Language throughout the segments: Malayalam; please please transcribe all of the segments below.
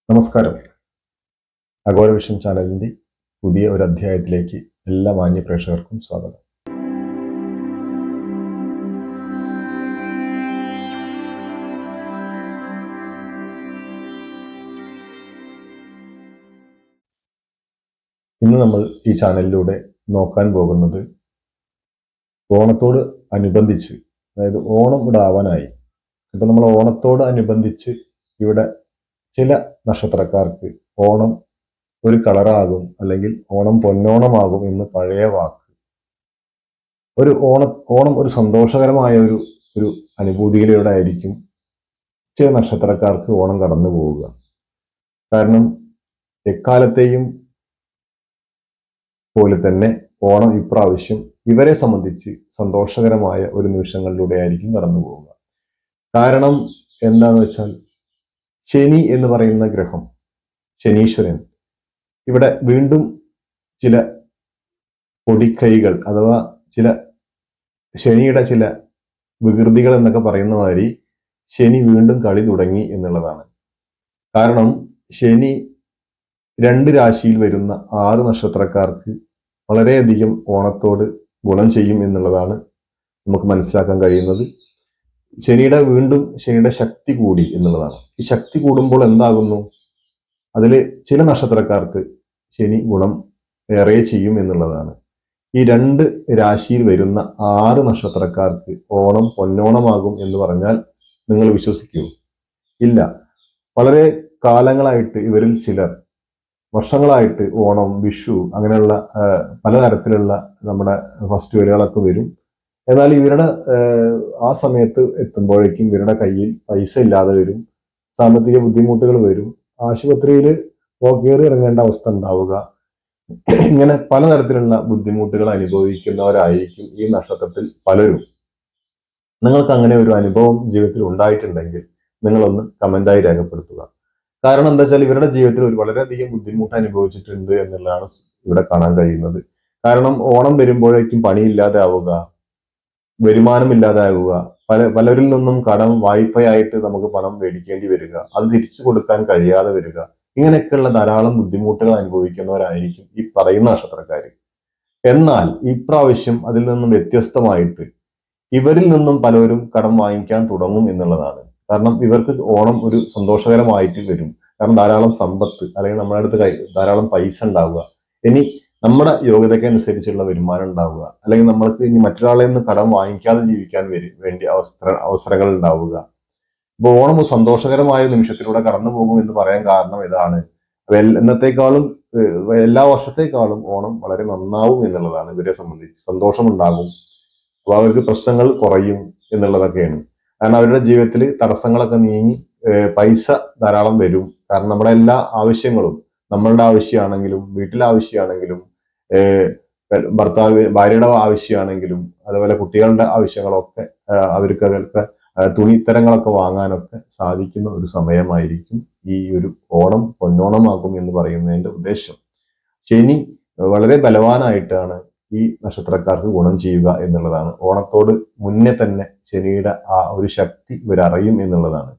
നമസ്കാരം. അഗോര വിഷൻ ചാനലിന്റെ പുതിയ ഒരു അധ്യായത്തിലേക്ക് എല്ലാ മാന്യ പ്രേക്ഷകർക്കും സ്വാഗതം. ഇന്ന് നമ്മൾ ഈ ചാനലിലൂടെ നോക്കാൻ പോകുന്നത് ഓണത്തോട് അനുബന്ധിച്ച്, അതായത് ഓണം ഇവിടെ ആവാനായി. ഇപ്പം നമ്മൾ ഓണത്തോട് അനുബന്ധിച്ച് ഇവിടെ ചില നക്ഷത്രക്കാർക്ക് ഓണം ഒരു കളറാകും, അല്ലെങ്കിൽ ഓണം പൊന്നോണമാകും എന്ന് പഴയ വാക്ക്. ഓണം ഒരു സന്തോഷകരമായ ഒരു അനുഭൂതിയിലൂടെ ആയിരിക്കും ചില നക്ഷത്രക്കാർക്ക് ഓണം കടന്നു പോവുക. കാരണം എക്കാലത്തെയും പോലെ തന്നെ ഓണം ഇപ്രാവശ്യം ഇവരെ സംബന്ധിച്ച് സന്തോഷകരമായ ഒരു നിമിഷങ്ങളിലൂടെ ആയിരിക്കും കടന്നു പോവുക. കാരണം എന്താണെന്ന് വെച്ചാൽ, ശനി എന്ന് പറയുന്ന ഗ്രഹം, ശനീശ്വരൻ ഇവിടെ വീണ്ടും ചില പൊടിക്കൈകൾ, അഥവാ ശനിയുടെ ചില വികൃതികൾ എന്നൊക്കെ പറയുന്ന മാതിരി ശനി വീണ്ടും കളി തുടങ്ങി എന്നുള്ളതാണ്. കാരണം ശനി 2 രാശിയിൽ വരുന്ന 6 നക്ഷത്രക്കാർക്ക് വളരെയധികം ഓണത്തോട് ഗുണം ചെയ്യും എന്നുള്ളതാണ് നമുക്ക് മനസ്സിലാക്കാൻ കഴിയുന്നത്. ശനിയുടെ ശക്തി കൂടി എന്നുള്ളതാണ്. ഈ ശക്തി കൂടുമ്പോൾ എന്താകുന്നു, അതിൽ ചില നക്ഷത്രക്കാർക്ക് ശനി ഗുണം ഏറെ ചെയ്യും എന്നുള്ളതാണ്. ഈ 2 രാശിയിൽ വരുന്ന 6 നക്ഷത്രക്കാർക്ക് ഓണം പൊന്നോണമാകും എന്ന് പറഞ്ഞാൽ നിങ്ങൾ വിശ്വസിക്കുമോ? ഇല്ല. വളരെ കാലങ്ങളായിട്ട് ഇവരിൽ ചിലർ വർഷങ്ങളായിട്ട് ഓണം, വിഷു അങ്ങനെയുള്ള പലതരത്തിലുള്ള നമ്മുടെ ഫെസ്റ്റിവലുകളൊക്കെ വരും. എന്നാൽ ഇവരുടെ ആ സമയത്ത് എത്തുമ്പോഴേക്കും ഇവരുടെ കയ്യിൽ പൈസ ഇല്ലാതെ വരും, സാമ്പത്തിക ബുദ്ധിമുട്ടുകൾ വരും, ആശുപത്രിയിൽ കയറി ഇറങ്ങേണ്ട അവസ്ഥ ഉണ്ടാവുക. ഇങ്ങനെ പലതരത്തിലുള്ള ബുദ്ധിമുട്ടുകൾ അനുഭവിക്കുന്നവരായിരിക്കും ഈ നക്ഷത്രത്തിൽ പലരും. നിങ്ങൾക്ക് അങ്ങനെ ഒരു അനുഭവം ജീവിതത്തിൽ ഉണ്ടായിട്ടുണ്ടെങ്കിൽ നിങ്ങളൊന്ന് കമന്റായി രേഖപ്പെടുത്തുക. കാരണം എന്താ വെച്ചാൽ, ഇവരുടെ ജീവിതത്തിൽ വളരെയധികം ബുദ്ധിമുട്ട് അനുഭവിച്ചിട്ടുണ്ട് എന്നുള്ളതാണ് ഇവിടെ കാണാൻ കഴിയുന്നത്. കാരണം ഓണം വരുമ്പോഴേക്കും പണിയില്ലാതെ ആവുക, വരുമാനമില്ലാതെ ആവുക, പലരിൽ നിന്നും കടം വായ്പയായിട്ട് നമുക്ക് പണം മേടിക്കേണ്ടി വരിക, അത് തിരിച്ചു കൊടുക്കാൻ കഴിയാതെ വരിക, ഇങ്ങനെയൊക്കെയുള്ള ധാരാളം ബുദ്ധിമുട്ടുകൾ അനുഭവിക്കുന്നവരായിരിക്കും ഈ പറയുന്ന നക്ഷത്രക്കാർ. എന്നാൽ ഇപ്രാവശ്യം അതിൽ നിന്നും വ്യത്യസ്തമായിട്ട് ഇവരിൽ നിന്നും പലരും കടം വാങ്ങിക്കാൻ തുടങ്ങും എന്നുള്ളതാണ്. കാരണം ഇവർക്ക് ഓണം ഒരു സന്തോഷകരമായിട്ട് വരും. കാരണം ധാരാളം സമ്പത്ത്, അല്ലെങ്കിൽ നമ്മുടെ അടുത്ത് ധാരാളം പൈസ ഉണ്ടാവുക, ഇനി നമ്മുടെ യോഗ്യതയ്ക്ക് അനുസരിച്ചുള്ള വരുമാനം ഉണ്ടാവുക, അല്ലെങ്കിൽ നമ്മൾക്ക് ഇനി മറ്റൊരാളെ നിന്ന് കടം വാങ്ങിക്കാതെ ജീവിക്കാൻ വേണ്ടി അവസരങ്ങൾ ഉണ്ടാവുക. ഇപ്പൊ ഓണം ഒരു സന്തോഷകരമായ നിമിഷത്തിലൂടെ കടന്നു പോകും എന്ന് പറയാൻ കാരണം ഇതാണ്. എന്നത്തെക്കാളും എല്ലാ വർഷത്തെക്കാളും ഓണം വളരെ നന്നാവും എന്നുള്ളതാണ്. ഇവരെ സംബന്ധിച്ച് സന്തോഷമുണ്ടാകും, അപ്പൊ അവർക്ക് പ്രശ്നങ്ങൾ കുറയും എന്നുള്ളതൊക്കെയാണ്. കാരണം അവരുടെ ജീവിതത്തിൽ തടസ്സങ്ങളൊക്കെ നീങ്ങി പൈസ ധാരാളം വരും. കാരണം നമ്മുടെ എല്ലാ ആവശ്യങ്ങളും, നമ്മളുടെ ആവശ്യമാണെങ്കിലും വീട്ടിലെ ആവശ്യമാണെങ്കിലും ഭാര്യയുടെ ആവശ്യമാണെങ്കിലും അതുപോലെ കുട്ടികളുടെ ആവശ്യങ്ങളൊക്കെ അവർക്ക് തുണിത്തരങ്ങളൊക്കെ വാങ്ങാനൊക്കെ സാധിക്കുന്ന ഒരു സമയമായിരിക്കും ഈ ഒരു ഓണം പൊന്നോണമാകും എന്ന് പറയുന്നതിന്റെ ഉദ്ദേശം. ശനി വളരെ ബലവാനായിട്ടാണ് ഈ നക്ഷത്രക്കാർക്ക് ഗുണം ചെയ്യുക എന്നുള്ളതാണ്. ഓണത്തോട് മുന്നേ തന്നെ ശനിയുടെ ആ ഒരു ശക്തി ഇവരറിയും എന്നുള്ളതാണ്.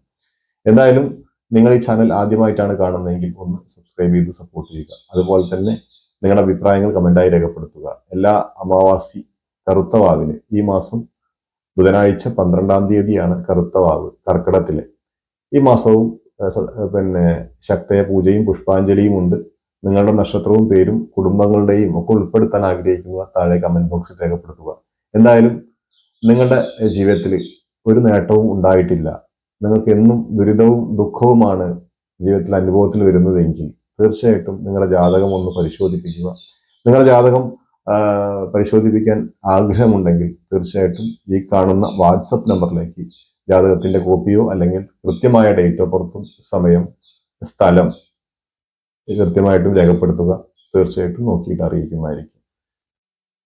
എന്തായാലും നിങ്ങൾ ഈ ചാനൽ ആദ്യമായിട്ടാണ് കാണുന്നതെങ്കിൽ ഒന്ന് സബ്സ്ക്രൈബ് ചെയ്ത് സപ്പോർട്ട് ചെയ്യുക. അതുപോലെ തന്നെ നിങ്ങളുടെ അഭിപ്രായങ്ങൾ കമന്റായി രേഖപ്പെടുത്തുക. എല്ലാ അമാവാസി കറുത്ത വാവിന് ഈ മാസം ബുധനാഴ്ച 12-ാം തീയതിയാണ് കറുത്ത വാവ് കർക്കിടത്തിലെ. ഈ മാസവും ശക്തയ പൂജയും പുഷ്പാഞ്ജലിയും ഉണ്ട്. നിങ്ങളുടെ നക്ഷത്രവും പേരും കുടുംബങ്ങളുടെയും ഒക്കെ ഉൾപ്പെടുത്താൻ ആഗ്രഹിക്കുക, താഴെ കമന്റ് ബോക്സിൽ രേഖപ്പെടുത്തുക. എന്തായാലും നിങ്ങളുടെ ജീവിതത്തിൽ ഒരു നേട്ടവും ഉണ്ടായിട്ടില്ല, നിങ്ങൾക്ക് എന്നും ദുരിതവും ദുഃഖവുമാണ് ജീവിതത്തിൽ അനുഭവത്തിൽ വരുന്നതെങ്കിൽ തീർച്ചയായിട്ടും നിങ്ങളുടെ ജാതകം ഒന്ന് പരിശോധിപ്പിക്കുക. നിങ്ങളുടെ ജാതകം പരിശോധിപ്പിക്കാൻ ആഗ്രഹമുണ്ടെങ്കിൽ തീർച്ചയായിട്ടും ഈ കാണുന്ന വാട്സപ്പ് നമ്പറിലേക്ക് ജാതകത്തിന്റെ കോപ്പിയോ അല്ലെങ്കിൽ കൃത്യമായ ഡേറ്റ് ഓഫ് ബർത്തും സമയം സ്ഥലം കൃത്യമായിട്ടും രേഖപ്പെടുത്തുക. തീർച്ചയായിട്ടും നോക്കിയിട്ട് അറിയിക്കുന്നതായിരിക്കും.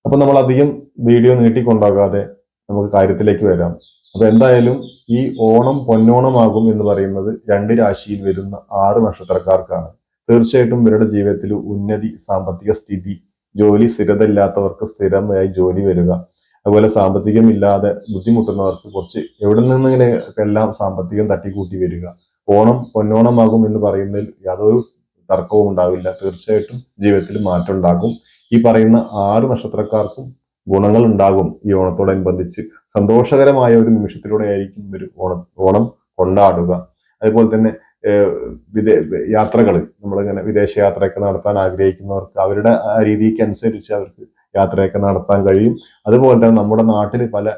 അപ്പൊ നമ്മൾ അധികം വീഡിയോ നീട്ടിക്കൊണ്ടാകാതെ നമുക്ക് കാര്യത്തിലേക്ക് വരാം. അപ്പൊ എന്തായാലും ഈ ഓണം പൊന്നോണമാകും എന്ന് പറയുന്നത് 2 രാശിയിൽ വരുന്ന 6 നക്ഷത്രക്കാർക്കാണ്. തീർച്ചയായിട്ടും ഇവരുടെ ജീവിതത്തിൽ ഉന്നതി, സാമ്പത്തിക സ്ഥിതി, ജോലി സ്ഥിരത ഇല്ലാത്തവർക്ക് സ്ഥിരമായി ജോലി വരിക, അതുപോലെ സാമ്പത്തികം ഇല്ലാതെ ബുദ്ധിമുട്ടുന്നവർക്ക് കുറച്ച് എവിടെ നിന്നിങ്ങനെ എല്ലാം സാമ്പത്തികം തട്ടിക്കൂട്ടി വരിക, ഓണം പൊന്നോണമാകും എന്ന് പറയുന്നതിൽ യാതൊരു തർക്കവും ഉണ്ടാവില്ല. തീർച്ചയായിട്ടും ജീവിതത്തിൽ മാറ്റം ഉണ്ടാകും. ഈ പറയുന്ന 6 നക്ഷത്രക്കാർക്കും ഗുണങ്ങൾ ഉണ്ടാകും. ഈ ഓണത്തോടനുബന്ധിച്ച് സന്തോഷകരമായ ഒരു നിമിഷത്തിലൂടെ ആയിരിക്കും ഒരു ഓണം കൊണ്ടാടുക. അതുപോലെ തന്നെ വിദേ യാത്രകൾ നമ്മളിങ്ങനെ വിദേശ യാത്രയൊക്കെ നടത്താൻ ആഗ്രഹിക്കുന്നവർക്ക് അവരുടെ ആ രീതിക്ക് അനുസരിച്ച് അവർക്ക് യാത്രയൊക്കെ നടത്താൻ കഴിയും. അതുപോലെ തന്നെ നമ്മുടെ നാട്ടിൽ പല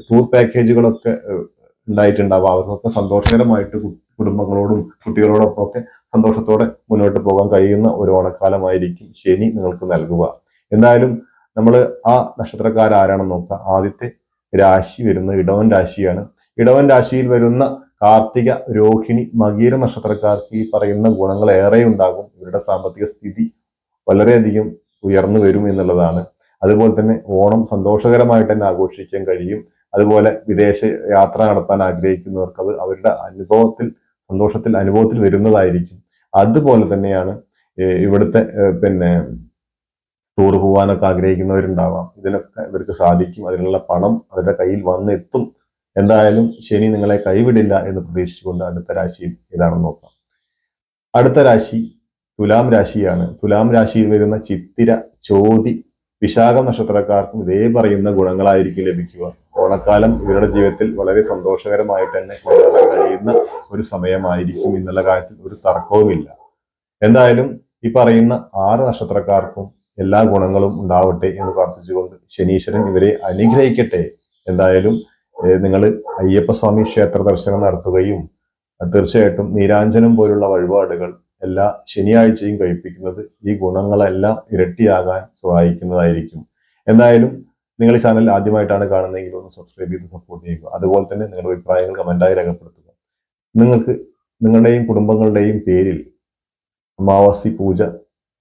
ടൂർ പാക്കേജുകളൊക്കെ ഉണ്ടായിട്ടുണ്ടാവും. അവർക്കൊക്കെ സന്തോഷകരമായിട്ട് കുടുംബങ്ങളോടും കുട്ടികളോടൊപ്പം ഒക്കെ സന്തോഷത്തോടെ മുന്നോട്ട് പോകാൻ കഴിയുന്ന ഒരു ഓണക്കാലമായിരിക്കും ശനി നിങ്ങൾക്ക് നൽകുക. എന്തായാലും നമ്മൾ ആ നക്ഷത്രക്കാരാരാണെന്ന് നോക്കാം. ആദ്യത്തെ രാശി വരുന്ന ഇടവൻ രാശിയാണ്. ഇടവൻ രാശിയിൽ വരുന്ന കാർത്തിക, രോഹിണി, മകീര നക്ഷത്രക്കാർക്ക് ഈ പറയുന്ന ഗുണങ്ങൾ ഏറെ ഉണ്ടാകും. ഇവരുടെ സാമ്പത്തിക സ്ഥിതി വളരെയധികം ഉയർന്നു വരും എന്നുള്ളതാണ്. അതുപോലെ തന്നെ ഓണം സന്തോഷകരമായിട്ട് തന്നെ ആഘോഷിക്കാൻ കഴിയും. അതുപോലെ വിദേശ യാത്ര നടത്താൻ ആഗ്രഹിക്കുന്നവർക്ക് അത് അവരുടെ അനുഭവത്തിൽ വരുന്നതായിരിക്കും. അതുപോലെ തന്നെയാണ് ഇവിടുത്തെ പിന്നെ ടൂർ പോകാനൊക്കെ ആഗ്രഹിക്കുന്നവരുണ്ടാവാം. ഇതിനൊക്കെ ഇവർക്ക് സാധിക്കും. അതിനുള്ള പണം അവരുടെ കയ്യിൽ വന്നെത്തും. എന്തായാലും ശനി നിങ്ങളെ കൈവിടില്ല എന്ന് പ്രതീക്ഷിച്ചുകൊണ്ട് അടുത്ത രാശി ഏതാണെന്ന് നോക്കാം. അടുത്ത രാശി തുലാം രാശിയാണ്. തുലാം രാശിയിൽ വരുന്ന ചിത്തിര, ചോതി, വിശാഖം നക്ഷത്രക്കാർക്കും ഇതേ പറയുന്ന ഗുണങ്ങളായിരിക്കും ലഭിക്കുക. ഓണക്കാലം ഇവരുടെ ജീവിതത്തിൽ വളരെ സന്തോഷകരമായിട്ട് തന്നെ കൊണ്ടുവരാൻ കഴിയുന്ന ഒരു സമയമായിരിക്കും എന്നുള്ള കാര്യത്തിൽ ഒരു തർക്കവുമില്ല. എന്തായാലും ഈ പറയുന്ന 6 നക്ഷത്രക്കാർക്കും എല്ലാ ഗുണങ്ങളും ഉണ്ടാവട്ടെ എന്ന് പ്രാർത്ഥിച്ചുകൊണ്ട് ശനീശ്വരൻ ഇവരെ അനുഗ്രഹിക്കട്ടെ. എന്തായാലും നിങ്ങൾ അയ്യപ്പസ്വാമി ക്ഷേത്ര ദർശനം നടത്തുകയും തീർച്ചയായിട്ടും നീരാഞ്ജനം പോലുള്ള വഴിപാടുകൾ എല്ലാ ശനിയാഴ്ചയും കഴിപ്പിക്കുന്നത് ഈ ഗുണങ്ങളെല്ലാം ഇരട്ടിയാകാൻ സഹായിക്കുന്നതായിരിക്കും. എന്തായാലും നിങ്ങൾ ഈ ചാനൽ ആദ്യമായിട്ടാണ് കാണുന്നതെങ്കിൽ ഒന്ന് സബ്സ്ക്രൈബ് ചെയ്ത് സപ്പോർട്ട് ചെയ്യുക. അതുപോലെ തന്നെ നിങ്ങളുടെ അഭിപ്രായങ്ങൾ കമന്റായി രേഖപ്പെടുത്തുക. നിങ്ങൾക്ക് നിങ്ങളുടെയും കുടുംബങ്ങളുടെയും പേരിൽ അമാവാസി പൂജ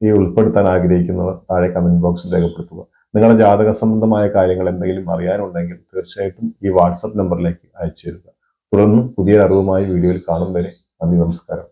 ഈ ഉൾപ്പെടുത്താൻ ആഗ്രഹിക്കുന്നവർ താഴെ കമന്റ് ബോക്സിൽ രേഖപ്പെടുത്തുക. നിങ്ങളുടെ ജാതക സംബന്ധമായ കാര്യങ്ങൾ എന്തെങ്കിലും അറിയാനുണ്ടെങ്കിൽ തീർച്ചയായിട്ടും ഈ വാട്സപ്പ് നമ്പറിലേക്ക് അയച്ചു തരിക. തുടർന്ന് പുതിയ അറിവുമായി വീഡിയോയിൽ കാണും വരെ നന്ദി, നമസ്കാരം.